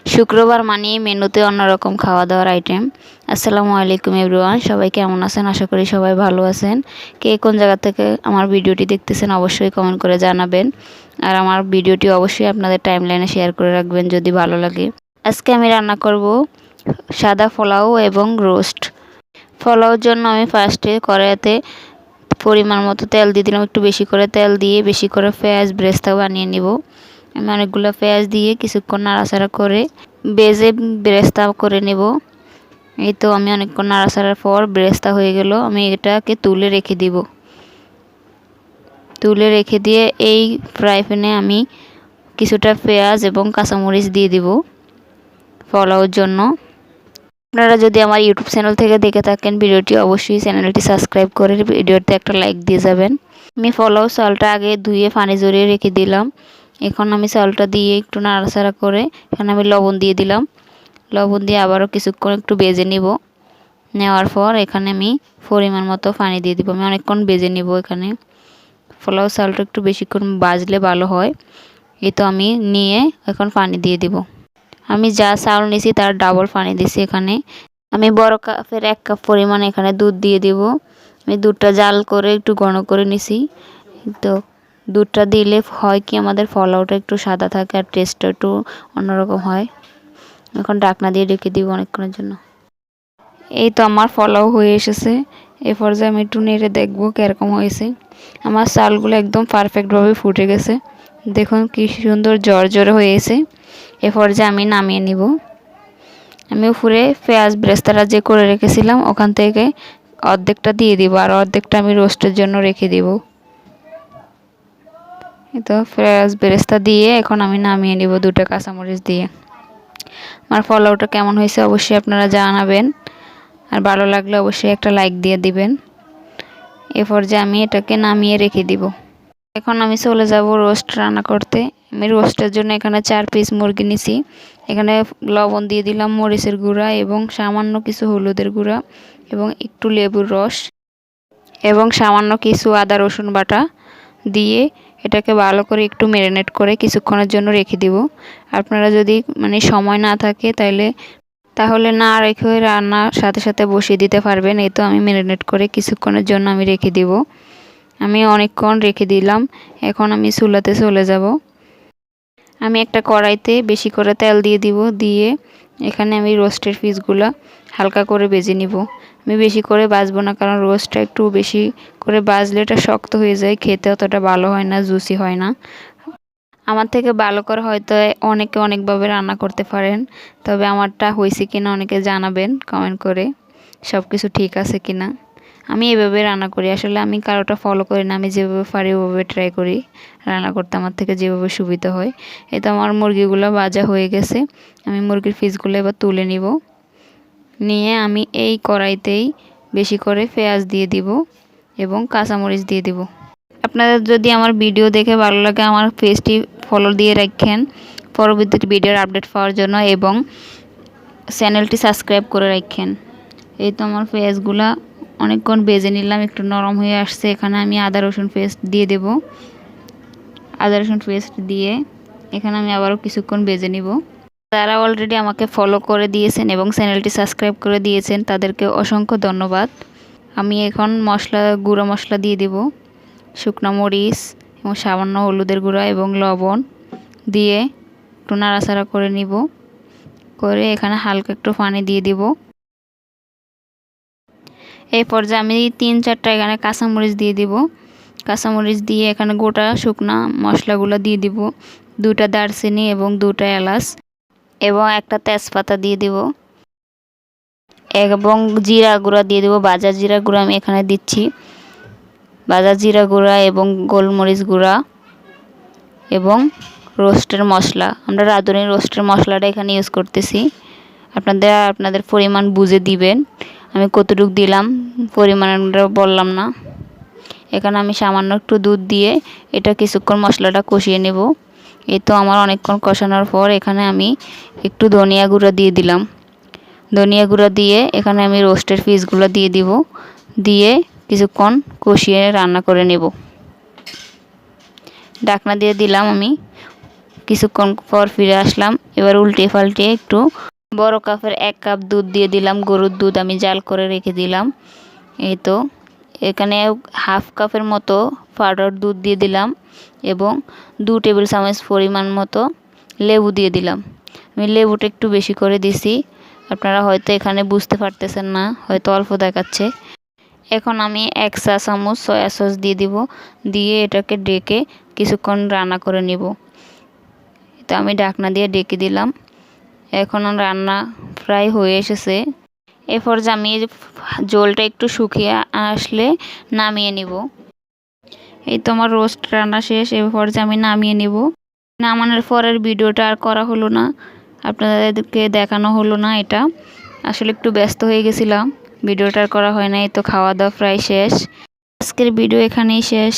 শুক্রবার মানেই মেনুতে অন্যরকম খাওয়া দাওয়ার আইটেম। আসসালামু আলাইকুম এভরিওয়ান, সবাই কেমন আছেন? আশা করি সবাই ভালো আছেন। কে কোন জায়গা থেকে আমার ভিডিওটি দেখতেছেন অবশ্যই কমেন্ট করে জানাবেন, আর আমার ভিডিওটি অবশ্যই আপনাদের টাইমলাইনে শেয়ার করে রাখবেন যদি ভালো লাগে। আজকে আমি রান্না করব সাদা পোলাও এবং রোস্ট। পোলাওর জন্য আমি ফার্স্টে কড়াইতে পরিমাণ মতো তেল দিয়ে দিলাম, একটু বেশি করে তেল দিয়ে বেশি করে পেঁয়াজ ব্রেস্তা বানিয়ে নিব। আমি অনেকগুলো পেঁয়াজ দিয়ে কিছুক্ষণ নাড়াচাড়া করে বেজে ব্রেস্তা করে নেব। এই তো আমি অনেকক্ষণ নাড়াচাড়ার পর ব্রেস্তা হয়ে গেল, আমি এটাকে তুলে রেখে দিব। তুলে রেখে দিয়ে এই ফ্রাই প্যানে আমি কিছুটা পেঁয়াজ এবং কাঁচামরিচ দিয়ে দিব পোলাওর জন্য। আপনারা যদি আমার ইউটিউব চ্যানেল থেকে দেখে থাকেন ভিডিওটি, অবশ্যই চ্যানেলটি সাবস্ক্রাইব করে ভিডিওতে একটা লাইক দিয়ে যাবেন। আমি পোলাও চালটা আগে ধুয়ে পানি ঝরিয়ে রেখে দিলাম। এখন আমি চালটা দিয়ে একটু নাড়াচাড়া করে এখানে আমি লবণ দিয়ে দিলাম। লবণ দিয়ে আবারও কিছুক্ষণ একটু ভেজে নিব। নেওয়ার পর এখানে আমি পরিমাণ মতো পানি দিয়ে দিব। আমি অনেকক্ষণ ভেজে নিব। এখানে পোলাও চালটা একটু বেশিক্ষণ ভাজলে ভালো হয়। এই তো আমি নিয়ে এখন পানি দিয়ে দিব। আমি যা চাউল নিয়েছি তার ডাবল পানি দিয়েছি। এখানে আমি বড় কাপের 1 কাপ পরিমাণ এখানে দুধ দিয়ে দিব। আমি দুধটা জাল করে একটু ঘন করে নিছি। তো দুধটা দিলে হয় কি আমাদের পোলাওটা একটু সাদা থাকে আর টেস্টটা একটু অন্যরকম হয়। এখন ঢাকনা দিয়ে ঢেকে দিব অনেকক্ষণের জন্য। এই তো আমার পোলাও হয়ে এসেছে। এই পর্যায়ে আমি একটু নেড়ে দেখবো কীরকম হয়েছে। আমার চালগুলো একদম পারফেক্টভাবে ফুটে গেছে। দেখুন কি সুন্দর ঝরঝরে হয়েছে। এ পর্যায়ে আমি নামিয়ে নিব। আমি উপরে পেঁয়াজ ব্রেস্তাটা যে করে রেখেছিলাম ওখান থেকে অর্ধেকটা দিয়ে দিব, আর অর্ধেকটা আমি রোস্টের জন্য রেখে দিব। তো পেঁয়াজ বেরেস্তা দিয়ে এখন আমি নামিয়ে নিব 2টা কাঁচামরিচ দিয়ে। আমার পোলাওটা কেমন হয়েছে অবশ্যই আপনারা জানাবেন, আর ভালো লাগলে অবশ্যই একটা লাইক দিয়ে দিবেন। এরপর যে আমি এটাকে নামিয়ে রেখে দিব। এখন আমি চলে যাব রোস্ট রান্না করতে। আমি রোস্টের জন্য এখানে 4 পিস মুরগি নিছি। এখানে লবণ দিয়ে দিলাম, মরিচের গুঁড়া এবং সামান্য কিছু হলুদের গুঁড়া এবং একটু লেবুর রস এবং সামান্য কিছু আদা রসুন বাটা দিয়ে এটাকে ভালো করে একটু ম্যারিনেট করে কিছুক্ষণের জন্য রেখে দিব। আপনারা যদি সময় না থাকে তাহলে না রেখে রান্নার সাথে সাথে বসিয়ে দিতে পারবেন। এই তো আমি ম্যারিনেট করে কিছুক্ষণের জন্য আমি রেখে দিব। আমি অনেকক্ষণ রেখে দিলাম। এখন আমি চুলাতে চলে যাব। আমি একটা কড়াইতে বেশি করে তেল দিয়ে দিব। দিয়ে এখানে আমি রোস্টের পিসগুলো হালকা করে ভেজে নিব। আমি বেশি করে ভাজবো না, কারণ রোস্টটা একটু বেশি করে ভাজলে এটা শক্ত হয়ে যায়, খেতে অতটা ভালো হয় না, জুসি হয় না। আমার থেকে ভালো করে হয়তো অনেকে অনেকভাবে রান্না করতে পারেন, তবে আমারটা হয়েছে কিনা অনেকে জানাবেন কমেন্ট করে, সব কিছু ঠিক আছে কিনা। আমি এভাবে রান্না করি। আসলে আমি কারোটা ফলো করি না, আমি যেভাবে পারি ওভাবে ট্রাই করি রান্না করতে, আমার থেকে যেভাবে সুবিধা হয়। এই তো আমার মুরগিগুলো ভাজা হয়ে গেছে। আমি মুরগির পিসগুলো এবার তুলে নিব। নিয়ে আমি এই কড়াইতেই বেশি করে পেঁয়াজ দিয়ে দিব এবং কাঁচামরিচ দিয়ে দিব। আপনাদের যদি আমার ভিডিও দেখে ভালো লাগে আমার পেজটি ফলো দিয়ে রাখেন পরবর্তী ভিডিওর আপডেট পাওয়ার জন্য, এবং চ্যানেলটি সাবস্ক্রাইব করে রাখেন। এই তো আমার পেঁয়াজগুলা অনেকক্ষণ ভেজে নিলাম, একটু নরম হয়ে আসছে। এখানে আমি আদা রসুন পেস্ট দিয়ে দেব। আদা রসুন পেস্ট দিয়ে এখানে আমি আবারও কিছুক্ষণ ভেজে নিব। যারা অলরেডি আমাকে ফলো করে দিয়েছেন এবং চ্যানেলটি সাবস্ক্রাইব করে দিয়েছেন তাদেরকে অসংখ্য ধন্যবাদ। আমি এখন গুঁড়ো মশলা দিয়ে দেব, শুকনো মরিচ এবং সামান্য হলুদের গুঁড়া এবং লবণ দিয়ে একটু নাড়াচাড়া করে নিব। করে এখানে হালকা একটু পানি দিয়ে দিব। এই পর্যায়ে আমি 3-4টা এখানে কাঁচামরিচ দিয়ে দিব। কাঁচামরিচ দিয়ে এখানে গোটা শুকনা মশলাগুলো দিয়ে দিব। 2টা দারচিনি এবং 2টা এলাচ এবং একটা তেজপাতা দিয়ে দিব এবং জিরা গুঁড়া দিয়ে দিব। ভাজা জিরা গুঁড়া আমি এখানে দিচ্ছি। ভাজা জিরা গুঁড়া এবং গোলমরিচ গুঁড়া এবং রোস্টের মশলা, আমরা রাঁধুনি রোস্টের মশলাটা এখানে ইউজ করতেছি। আপনাদের পরিমাণ বুঝে দিবেন। আমি কতটুকু দিলাম পরিমাণটা বললাম না। এখানে আমি সামান্য একটু দুধ দিয়ে এটা কিছুক্ষণ মশলাটা কষিয়ে নেব। এই তো আমার অনেকক্ষণ কষানোর পর এখানে আমি একটু ধনিয়া গুঁড়া দিয়ে দিলাম। ধনিয়া গুঁড়া দিয়ে এখানে আমি রোস্টের পিসগুলো দিয়ে দিব। দিয়ে কিছুক্ষণ কষিয়ে রান্না করে নেব। ঢাকনা দিয়ে দিলাম আমি কিছুক্ষণ পর ফিরে আসলাম। এবার উল্টে পাল্টে একটু বড় কাপের 1 কাপ দুধ দিয়ে দিলাম। গরুর দুধ আমি জাল করে রেখে দিলাম। এই তো এখানে হাফ কাপের মতো পাউডার দুধ দিয়ে দিলাম এবং 2 টেবিল চামচ পরিমাণ মতো লেবু দিয়ে দিলাম। আমি লেবুটা একটু বেশি করে দিছি। আপনারা হয়তো এখানে বুঝতে পারতেছেন না, হয়তো অল্প দেখাচ্ছে। এখন আমি 1 চা চামচ সয়া সস দিয়ে দিব। দিয়ে এটাকে ডেকে কিছুক্ষণ রান্না করে নিব। তো আমি ঢাকনা দিয়ে ডেকে দিলাম। এখন রান্না প্রায় হয়ে এসেছে। এরপর যে আমি ঝোলটা একটু শুকিয়ে আসলে নামিয়ে নিব। এই তো আমার রোস্ট রান্না শেষ। এরপর যে আমি নামিয়ে নিব। নামানোর পরের ভিডিওটা আর করা হলো না, আপনাদেরকে দেখানো হলো না। এটা আসলে একটু ব্যস্ত হয়ে গেছিলাম, ভিডিওটা আর করা হয় নাই। তো খাওয়া দাওয়া প্রায় শেষ। আজকের ভিডিও এখানেই শেষ।